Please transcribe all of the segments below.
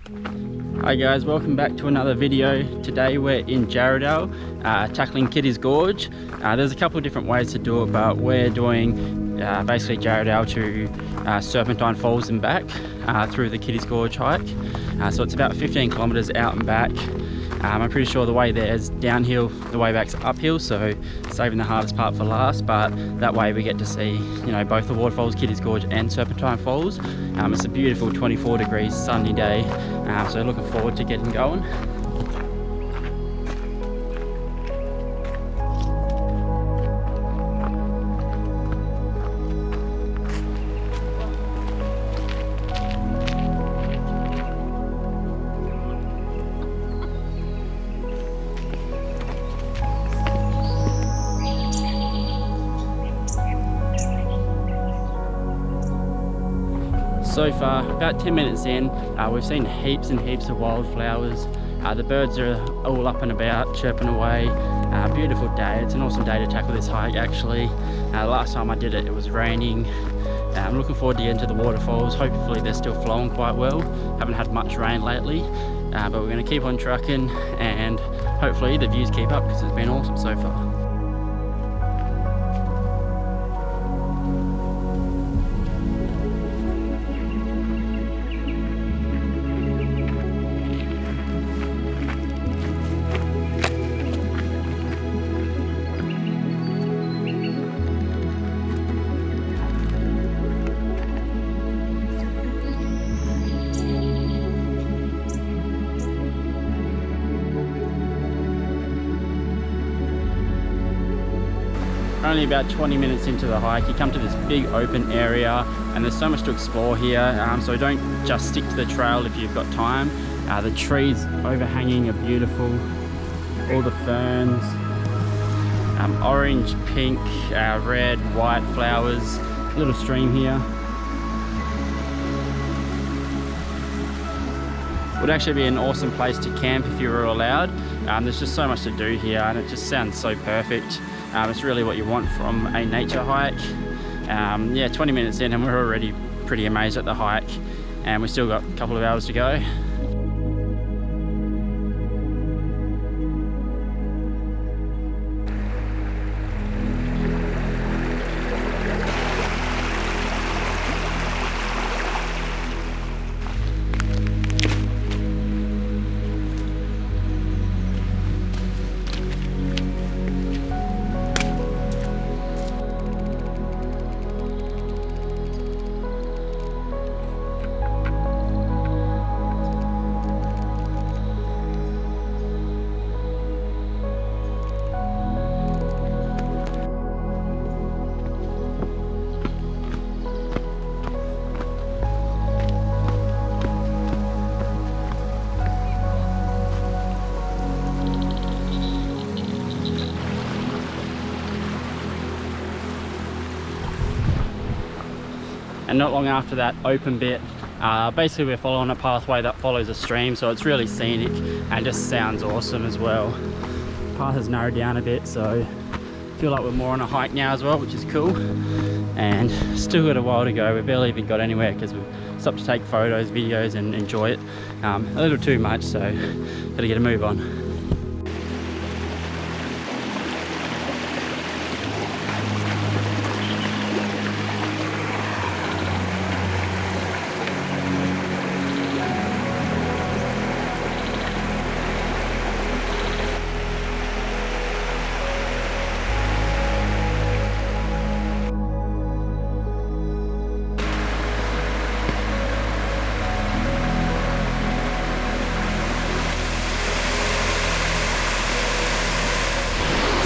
Hi guys, welcome back to another video. Today we're in Jarrahdale, tackling Kittys Gorge. There's a couple of different ways to do it, but we're doing basically Jarrahdale to Serpentine Falls and back through the Kittys Gorge hike. So it's about 15 kilometers out and back. I'm pretty sure the way there's downhill, the way back's uphill, so saving the hardest part for last, but that way we get to see, you know, both the waterfalls, Kittys Gorge and Serpentine Falls. It's a beautiful 24 degrees sunny day, so looking forward to getting going. So far, about 10 minutes in, we've seen heaps and heaps of wildflowers. The birds are all up and about, chirping away. Beautiful day. It's an awesome day to tackle this hike actually. Last time I did it, it was raining. I'm looking forward to getting to the waterfalls. Hopefully they're still flowing quite well. Haven't had much rain lately, but we're going to keep on trucking and hopefully the views keep up because it's been awesome so far. Only about 20 minutes into the hike, you come to this big open area and there's so much to explore here, so don't just stick to the trail if you've got time. The trees overhanging are beautiful, all the ferns, orange, pink, red, white flowers, little stream here. Would actually be an awesome place to camp if you were allowed. There's just so much to do here and it just sounds so perfect. It's really what you want from a nature hike. Yeah, 20 minutes in and we're already pretty amazed at the hike and we've still got a couple of hours to go. And not long after that open bit, basically we're following a pathway that follows a stream, so it's really scenic and just sounds awesome as well. The path has narrowed down a bit, so I feel like we're more on a hike now as well, which is cool. And still got a while to go. We've barely even got anywhere because we've stopped to take photos, videos and enjoy it. A little too much, so gotta get a move on.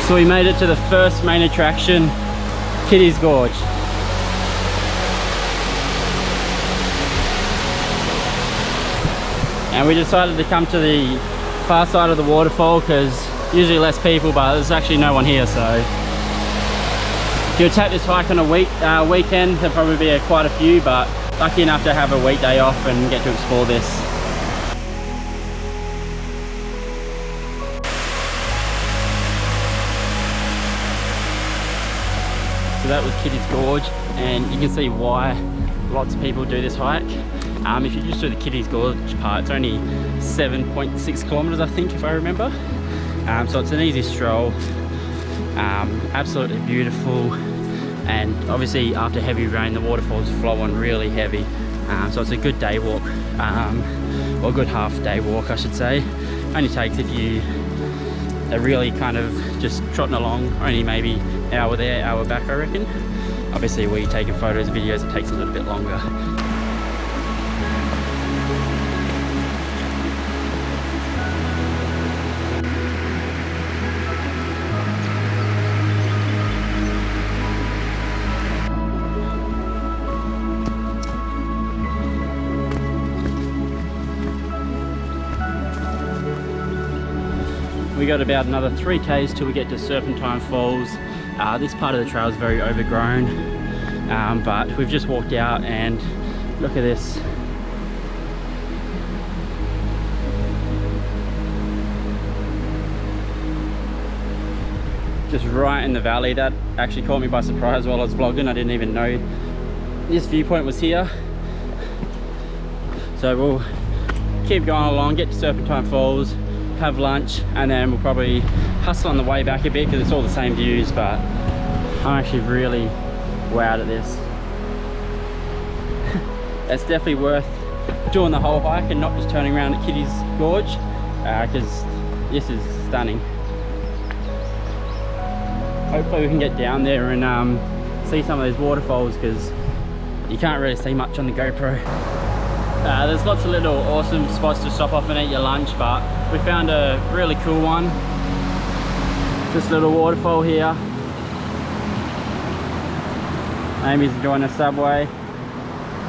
So we made it to the first main attraction, Kittys Gorge. And we decided to come to the far side of the waterfall because usually less people, but there's actually no one here. So if you take this hike on a weekend, there'll probably be quite a few, but lucky enough to have a weekday off and get to explore this. So that was Kittys Gorge, and you can see why lots of people do this hike. If you just do the Kittys Gorge part, it's only 7.6 kilometers, I think, if I remember. So it's an easy stroll. Absolutely beautiful, and obviously after heavy rain the waterfalls flow on really heavy, so it's a good day walk, or a good half day walk I should say. Only takes, if you are really kind of just trotting along, only maybe hour there, hour back I reckon. Obviously where you're taking photos, videos, it takes a little bit longer. We got about another 3 k's till we get to Serpentine Falls. This part of the trail is very overgrown, but we've just walked out and look at this. Just right in the valley. That actually caught me by surprise while I was vlogging. I didn't even know this viewpoint was here. So we'll keep going along, get to Serpentine Falls, have lunch, and then we'll probably hustle on the way back a bit because it's all the same views, but I'm actually really wowed at this. It's definitely worth doing the whole hike and not just turning around at Kittys Gorge, because this is stunning. Hopefully we can get down there and see some of those waterfalls, because you can't really see much on the GoPro. There's lots of little awesome spots to stop off and eat your lunch, but we found a really cool one. This little waterfall here. Amy's enjoying a Subway,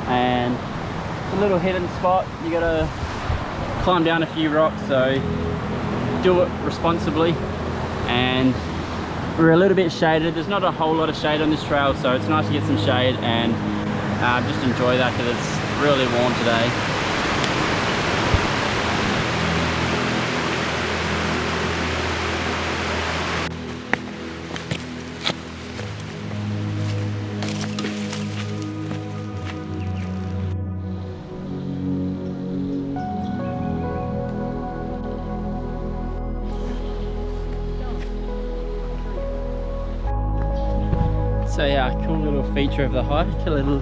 and it's a little hidden spot. You gotta climb down a few rocks, so do it responsibly. And we're a little bit shaded. There's not a whole lot of shade on this trail, so it's nice to get some shade and just enjoy that, because it's really warm today. So yeah, cool little feature of the hike, a little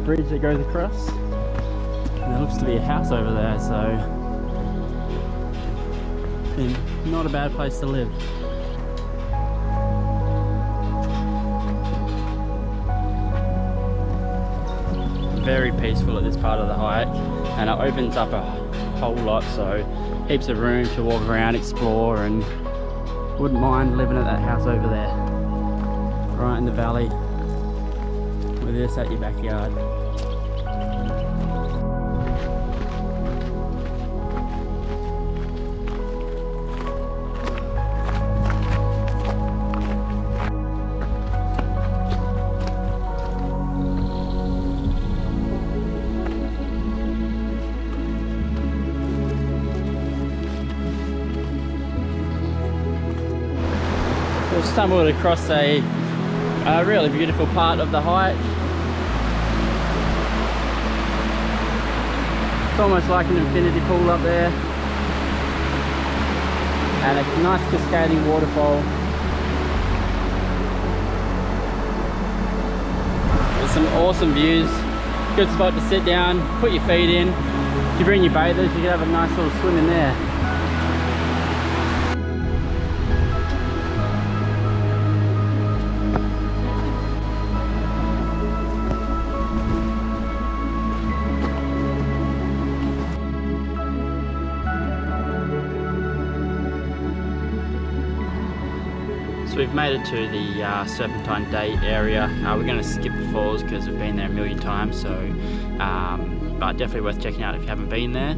bridge that goes across. And there looks to be a house over there, so not a bad place to live. Very peaceful at this part of the hike, and it opens up a whole lot, so heaps of room to walk around, explore, and wouldn't mind living at that house over there, right in the valley, with this at your backyard. We've stumbled across a really beautiful part of the hike. It's almost like an infinity pool up there, and a nice cascading waterfall. There's some awesome views. Good spot to sit down, put your feet in. If you bring your bathers, you can have a nice little swim in there. So we've made it to the Serpentine Day area. We're going to skip the falls because we've been there a million times, so but definitely worth checking out if you haven't been there.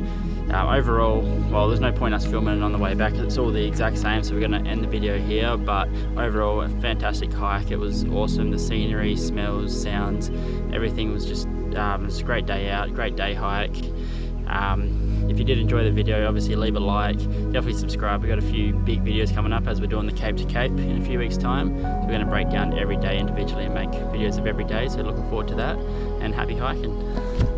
Overall, well, there's no point us filming it on the way back, it's all the exact same, so we're going to end the video here. But overall, a fantastic hike. It was awesome. The scenery, smells, sounds, everything was just it was a great day out, great day hike. If you did enjoy the video, obviously leave a like, definitely subscribe. We've got a few big videos coming up as we're doing the Cape to Cape in a few weeks time. So we're going to break down every day individually and make videos of every day, so looking forward to that, and happy hiking.